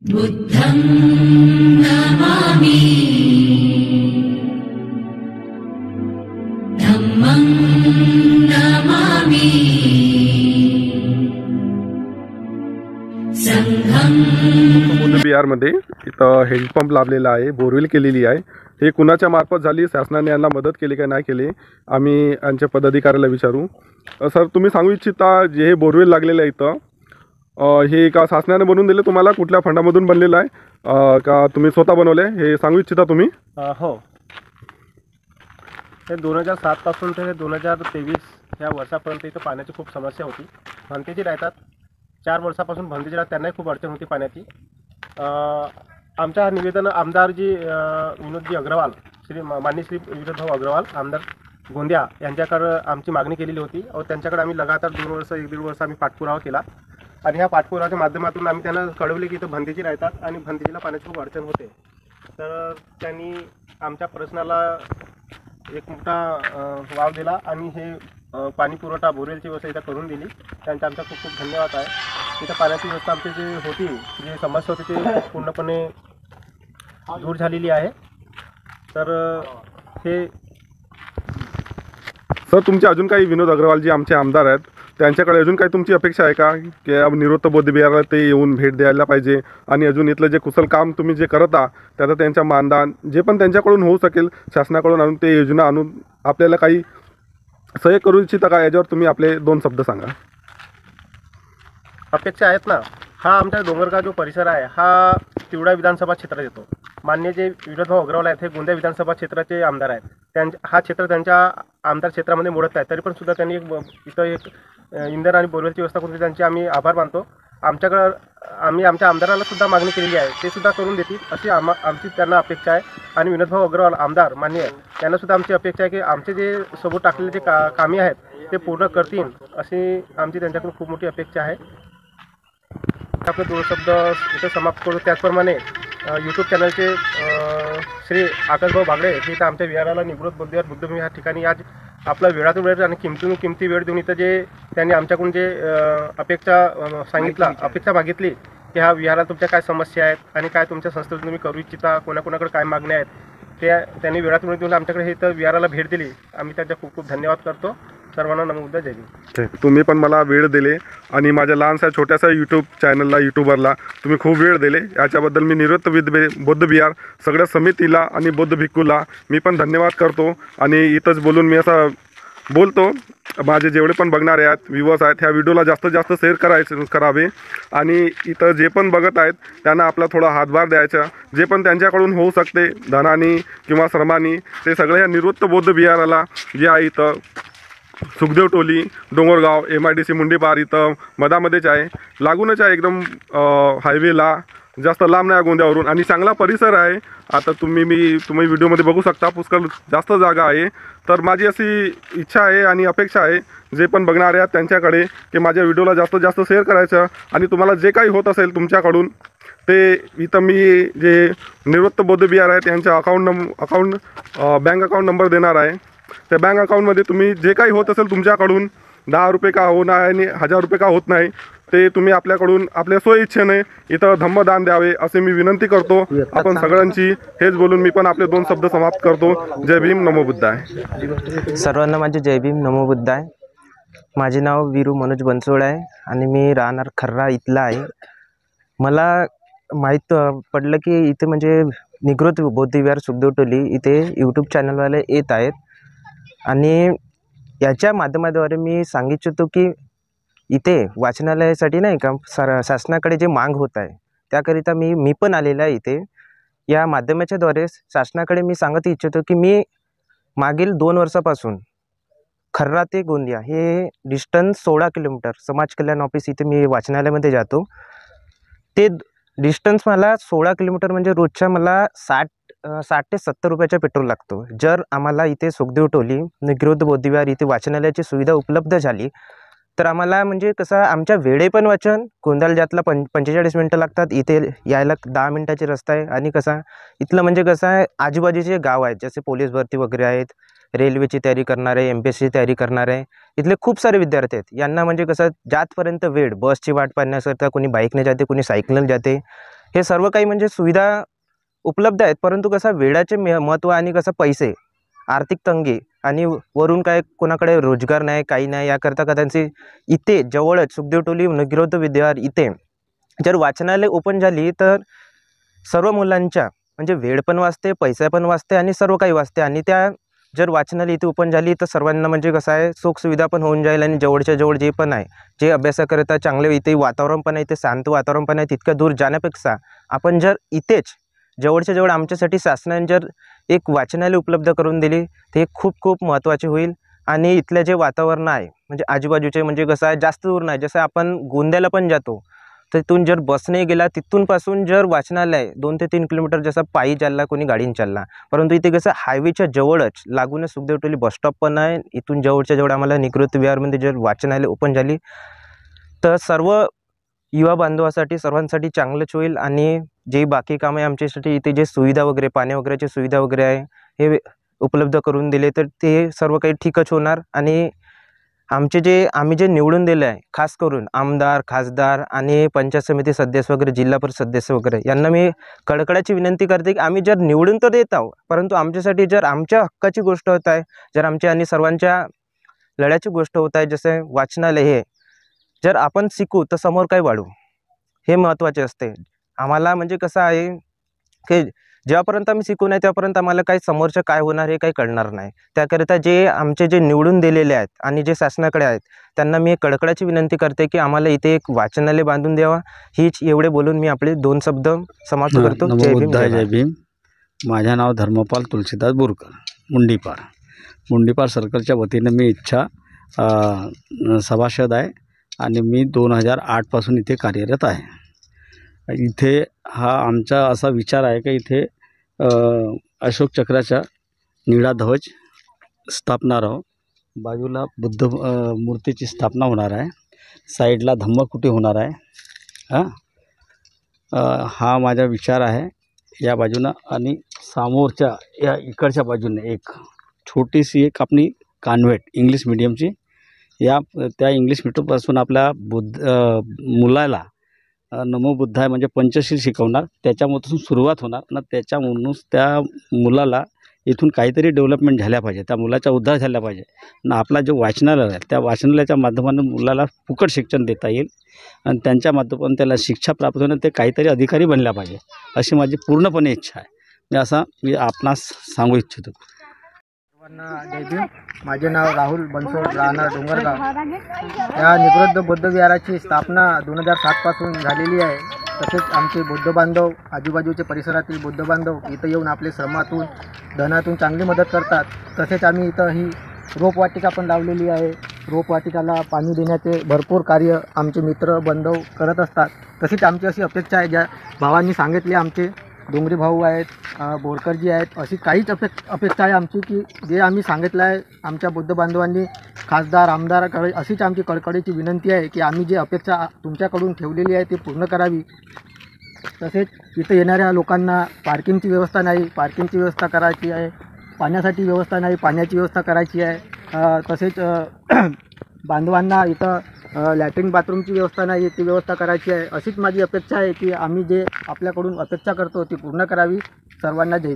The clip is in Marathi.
बुद्धं नमामि धम्मं नमामि संघं। बुद्ध बिहारमध्ये इथं हँडपंप लावलेला आहे, बोरवेल केलेली आहे। हे कुणाच्या मार्फत झाली, शासनाने यांना मदत केली का नाही केली, आम्ही यांच्या पदाधिकाऱ्याला विचारू। सर, तुम्ही सांगू इच्छिता जे हे बोरवेल लागलेलं आहे इथं, हे का शासनाने बनवून दिले तुम्हाला, कुठल्या फंडामधून बनलेलं आहे का तुम्ही स्वतः बनवले, हे सांगू इच्छिता तुम्ही? हो, हे 2007 पासून ते 2023 या वर्षापर्यंत इथं पाण्याची खूप समस्या होती। भंतेजी राहतात, 4 वर्षापासून भंतेजी राहतात, त्यांनाही खूप अडचण होती पाण्याची। आमच्या निवेदन आमदारजी विनोदजी अग्रवाल, माननीय श्री विनोदभाऊ अग्रवाल आमदार गोंदिया यांच्याकडे आमची मागणी केलेली होती और त्यांच्याकडे आम्ही लगातार 2 वर्ष 1.5 वर्ष आम्ही पाठपुरावा केला आणि ह्या पाठपुराव्याच्या माध्यमातून आम्ही त्यांना कळवले की इथं भंतेजी राहतात आणि भंतेजीला पाण्याची खूप अडचण होते। तर त्यांनी आमच्या प्रश्नाला एक मोठा वाव दिला आणि हे पाणी पुरवठा बोरवेलची व्यवस्था इथं करून दिली। त्यांचा आमचा खूप खूप धन्यवाद आहे। इथं पाण्याची व्यवस्था आमची जी होती, जी समस्या होती ती पूर्णपणे दूर झालेली आहे। तर हे सर, तुमचे अजून काही विनोद अग्रवाल जे आमचे आमदार आहेत त्यांच्याकडे अजून काही तुमची अपेक्षा आहे का की निवृत्त बौद्ध बिहारला ते येऊन भेट द्यायला पाहिजे आणि अजून इथलं जे कुशल काम तुम्ही जे करता त्याचं त्यांच्या मानधन जे पण त्यांच्याकडून होऊ शकेल शासनाकडून आणून ते योजना आणून आपल्याला काही सहयोग करू इच्छिता का, याच्यावर तुम्ही आपले 2 शब्द सांगा। अपेक्षा आहेत ना। हा आमचा डोंगरगाव जो परिसर आहे हा तिवडा विधानसभा क्षेत्रात येतो। माननीय जे विनोदभाऊ अग्रवाल आहेत हे गोंदिया विधानसभा क्षेत्राचे आमदार आहेत। हा क्षेत्र त्यांच्या आमदार क्षेत्रामध्ये मोडत आहे, तरी पण सुद्धा त्यांनी इथं एक इंधन आणि बोरवेलची व्यवस्था करून त्यांचे आम्ही आभार मानतो। आमच्याकडं आम्ही आमच्या आमदाराला सुद्धा मागणी केलेली आहे, ते सुद्धा करून देतील अशी आमची त्यांना अपेक्षा आहे। आणि विनोदभाऊ अग्रवाल आमदार माननीय त्यांना सुद्धा आमची अपेक्षा आहे की आमचे जे सोबत टाकलेले जे कामे आहेत ते पूर्ण करतील अशी आमची त्यांच्याकडून खूप मोठी अपेक्षा आहे। आपले 2 शब्द इथे समाप्त करू। त्याचप्रमाणे यूट्यूब चॅनलचे श्री आकाशभाऊ बागडे हे इथं आमच्या विहाराला निवृत्त बुद्ध विहार ह्या ठिकाणी आज आपला वेळातून वेळ आणि किमती वेळ देऊन इथं जे त्यांनी आमच्याकडून जे अपेक्षा मागितली की ह्या विहारात तुमच्या काय समस्या आहेत आणि काय तुमच्या संस्थेतून तुम्ही करू इच्छिता, कोणाकोणाकडे काय मागण्या आहेत, ते त्यांनी वेळातून वेळ देऊन आमच्याकडे हे इथं विहाराला भेट दिली। आम्ही त्यांचा खूप खूप धन्यवाद करतो। सर्वांना नमो बुद्धाय, जय भीम। तुम्ही पण मला वेळ दिले आणि माझ्या लहानशा छोट्याशा यूट्यूब चॅनलला यूट्यूबरला तुम्ही खूप वेळ दिले, याच्याबद्दल मी निवृत्त बौद्ध बिहार सगळ्या समितीला आणि बौद्ध भिक्खूला मी पण धन्यवाद करतो। आणि इथंच बोलून मी असं बोलतो, माझे जेवढे पण बघणारे आहेत व्ह्यूअर्स आहेत ह्या व्हिडिओला जास्तीत जास्त शेअर करावे आणि इथं जे पण बघत आहेत त्यांना आपला थोडा हातभार द्यायचा, जे पण त्यांच्याकडून होऊ शकते धनानी किंवा श्रमानी, ते सगळ्या ह्या निवृत्त बौद्ध बिहाराला जे आहे इथं सुखदेव टोली डोंगरगाव MIDC मुंडीपार इथं मधामध्येच आहे, लागूनच आहे एकदम हायवेला, जास्त लांब नाही गोंद्यावरून आणि चांगला परिसर आहे। आता तुम्ही व्हिडिओमध्ये बघू शकता पुष्कळ जास्त जागा आहे। तर माझी अशी इच्छा आहे आणि अपेक्षा आहे जे पण बघणारे आहेत त्यांच्याकडे की माझ्या व्हिडिओला जास्तीत जास्त शेअर करायचं आणि तुम्हाला जे काही होत असेल तुमच्याकडून ते इथं मी जे निवृत्त बौद्ध बिहार आहे त्यांच्या बँक अकाउंट नंबर देणार आहे। त्या बँक अकाउंटमध्ये तुम्ही जे काही होत असेल तुमच्याकडून 10 रुपये का होणार आणि 1000 रुपये का होत नाही ते तुम्ही आपल्याकडून आपल्या स्वइच्छेने इथं धम्मदान द्यावे असे मी विनंती करतो आपण सगळ्यांची। हेच बोलून मी पण आपले 2 शब्द समाप्त करतो। जय भीम, नमो बुद्धाय। सर्वांना माझे जय भीम, नमो बुद्धाय। माझे नाव वीरू मनोज बनसोड आहे आणि मी राहणार खर्रा इथला आहे। मला माहीत पडलं की इथे म्हणजे निवृत्त बौद्ध विहार सुखदेव टोली इथे यूट्यूब चॅनलवाले येत आहेत आणि याच्या माध्यमाद्वारे मी सांगू इच्छितो की इथे वाचनालयासाठी नाही का शासनाकडे जे मांग होत आहे त्याकरिता मी पण आलेला आहे इथे। या माध्यमाच्याद्वारे शासनाकडे मी सांगत इच्छितो की मी मागील 2 वर्षापासून खर्रा ते गोंदिया हे डिस्टन्स 16 किलोमीटर समाज कल्याण ऑफिस इथे मी वाचनालयामध्ये जातो। ते डिस्टन्स मला 16 किलोमीटर म्हणजे रोजच्या मला 60 ते 70 रुपयाचा पेट्रोल लागतो। जर आम्हाला इथे सुखदेव टोली निवृत्त बौद्ध विहार इथे वाचनालयाची सुविधा उपलब्ध झाली तर आम्हाला म्हणजे कसं आमच्या वेळे पण वाचन, गोंदियाला जातला 45 मिनटं लागतात, इथे यायला 10 मिनटाचे रस्ता आहे आणि कसा इथलं म्हणजे कसं आहे आजूबाजूचे गाव आहेत जसे पोलीस भरती वगैरे आहेत, रेल्वेची तयारी करणारे, MPSC तयारी करणारे इथले खूप सारे विद्यार्थी आहेत। यांना म्हणजे कसं जातपर्यंत वेळ बसची वाट पाहण्याकरता कोणी बाईकने जाते, कोणी सायकलने जाते, हे सर्व काही म्हणजे सुविधा उपलब्ध आहेत, परंतु कसं वेळाचे महत्त्व आणि कसं पैसे, आर्थिक तंगी आणि वरून काय कोणाकडे रोजगार नाही, काही नाही, याकरता कदाचित इथे जवळच सुखदेव टोली निगरोध विद्यार इथे जर वाचनालय ओपन झाली तर सर्व मुलांच्या म्हणजे वेळ पण वाचते, पैसा पण वाचते आणि सर्व काही वाचते. आणि त्या जर वाचनालय इथे ओपन झाली तर सर्वांना म्हणजे कसं आहे सुखसुविधा पण होऊन जाईल आणि जवळच्या जवळ जे पण आहे जे अभ्यासाकरिता चांगले इथे वातावरण पण आहे, इथे शांत वातावरण पण आहे, तितक्या दूर जाण्यापेक्षा आपण जर इथेच जवळच्या जवळ आमच्यासाठी शासनाने जर एक वाचनालय उपलब्ध करून दिली ते खूप खूप महत्त्वाचे होईल. आणि इथलं जे वातावरण आहे म्हणजे आजूबाजूचे म्हणजे कसं आहे जास्त दूर नाही, जसं आपण गोंद्याला पण जातो तर तिथून जर बसने गेला तिथूनपासून जर वाचनालय 2 ते 3 किलोमीटर जसं पायी चालला कोणी गाडीने चालला, परंतु इथे कसं हायवेच्या जवळच लागूनच सुखदेव टोली बसस्टॉप पण आहे. इथून जवळच्या जवळ आम्हाला निगरोध विहारमध्ये जर वाचनालय ओपन झाली तर सर्व युवा बांधवासाठी सर्वांसाठी चांगलंच होईल. आणि जे बाकी कामं आहे आमच्यासाठी इथे जे सुविधा वगैरे पाण्या वगैरेची सुविधा वगैरे आहे हे उपलब्ध करून दिले तर ते सर्व काही ठीकच होणार. आणि आम्ही जे निवडून दिले आहे खास करून आमदार, खासदार आणि पंचायत समिती सदस्य वगैरे, जिल्हा परिषद सदस्य वगैरे यांना मी कळकळाची विनंती करते की आम्ही जर निवडून तर देत आहोत, परंतु आमच्यासाठी जर आमच्या हक्काची गोष्ट होत आहे, जर आमच्या आणि सर्वांच्या लढ्याची गोष्ट होत आहे, जसे वाचनालय हे जर आपण शिकू तर समोर काय वाढू हे महत्त्वाचे असते. आम्हाला म्हणजे कसं आहे की जेव्हापर्यंत आम्ही शिकू नाही तेव्हापर्यंत आम्हाला काही समोरचं काय होणार हे काही कळणार नाही. त्याकरिता जे निवडून दिलेले आहेत आणि जे शासनाकडे आहेत त्यांना मी कळकळाची विनंती करते की आम्हाला इथे एक वाचनालय बांधून द्यावा. हीच एवढे बोलून मी आपले 2 शब्द समाप्त करतो. जय भीम. नमो जय भीम. माझे नाव धर्मपाल तुलसीदास बोरकर, मुंडीपार सर्कलच्या वतीनं मी सभासद आहे आणि मी 2008 इथे कार्यरत आहे. इथे हा आमचा असा विचार आहे की इथे अशोक चक्राचा निळा ध्वज स्थापना राहो, बाजूला बुद्ध मूर्तीची स्थापना होणार आहे, साईडला धम्मकुटी होणार आहे. हा माझा विचार आहे या बाजूनं. आणि समोरच्या या इकडच्या बाजूने एक छोटीशी एक आपली कॉन्व्हेंट इंग्लिश मिडियमची, त्या इंग्लिश मिडियमपासून आपल्या मुलाला नमो बुद्धाय म्हणजे पंचशील शिकवणार, त्याच्यामधून सुरुवात होणार ना. त्याच्यामधून त्या मुलाला इथून काहीतरी डेव्हलपमेंट झाल्या पाहिजे, त्या मुलाचा उद्धार झाला पाहिजे ना. आपला जो वाचनालय आहे त्या वाचनालयाच्या माध्यमातून मुलाला फुकट शिक्षण देता येईल आणि त्यांच्या माध्यमातून त्याला शिक्षा प्राप्त होणं, ते काहीतरी अधिकारी बनल्या पाहिजे अशी माझी पूर्णपणे इच्छा आहे. मी आपणास सांगू इच्छितो. जय भीम. माझे नाव राहुल बनसोड, राहणार डोंगरगाव. या निगरोध बौद्ध विहाराची स्थापना 2007 पासून झालेली आहे. तसेच आमचे बौद्ध बांधव, आजूबाजूचे परिसरातील बौद्ध बांधव इथं येऊन आपले श्रमातून धनातून चांगली मदत करतात. तसेच आम्ही इथं ही रोपवाटिका पण लावलेली आहे. रोपवाटिकाला पाणी देण्याचे भरपूर कार्य आमचे मित्र बांधव करत असतात. तसेच आमची अशी अपेक्षा आहे, ज्या भावांनी सांगितले आमचे डोंगरे भाऊ आहेत, बोरकरजी आहेत, अशी काहीच अपेक्षा आहे आमची की जे आम्ही सांगितलं आहे आमच्या बौद्ध बांधवांनी खासदार आमदाराकडे, अशीच आमची कळकळीची विनंती आहे की आम्ही जे अपेक्षा तुमच्याकडून ठेवलेली आहे ती पूर्ण करावी. तसेच इथं येणाऱ्या लोकांना पार्किंगची व्यवस्था नाही, पार्किंगची व्यवस्था करायची आहे. पाण्यासाठी व्यवस्था नाही, पाण्याची व्यवस्था करायची आहे. तसेच बांधवांना इथं लॅट्रिन बाथरूमची व्यवस्था नाही, ती व्यवस्था करायची आहे. अशीच माझी अपेक्षा आहे की आम्ही जे आपल्याकडून अपेक्षा करतो ती पूर्ण करावी. सर्वांना जय.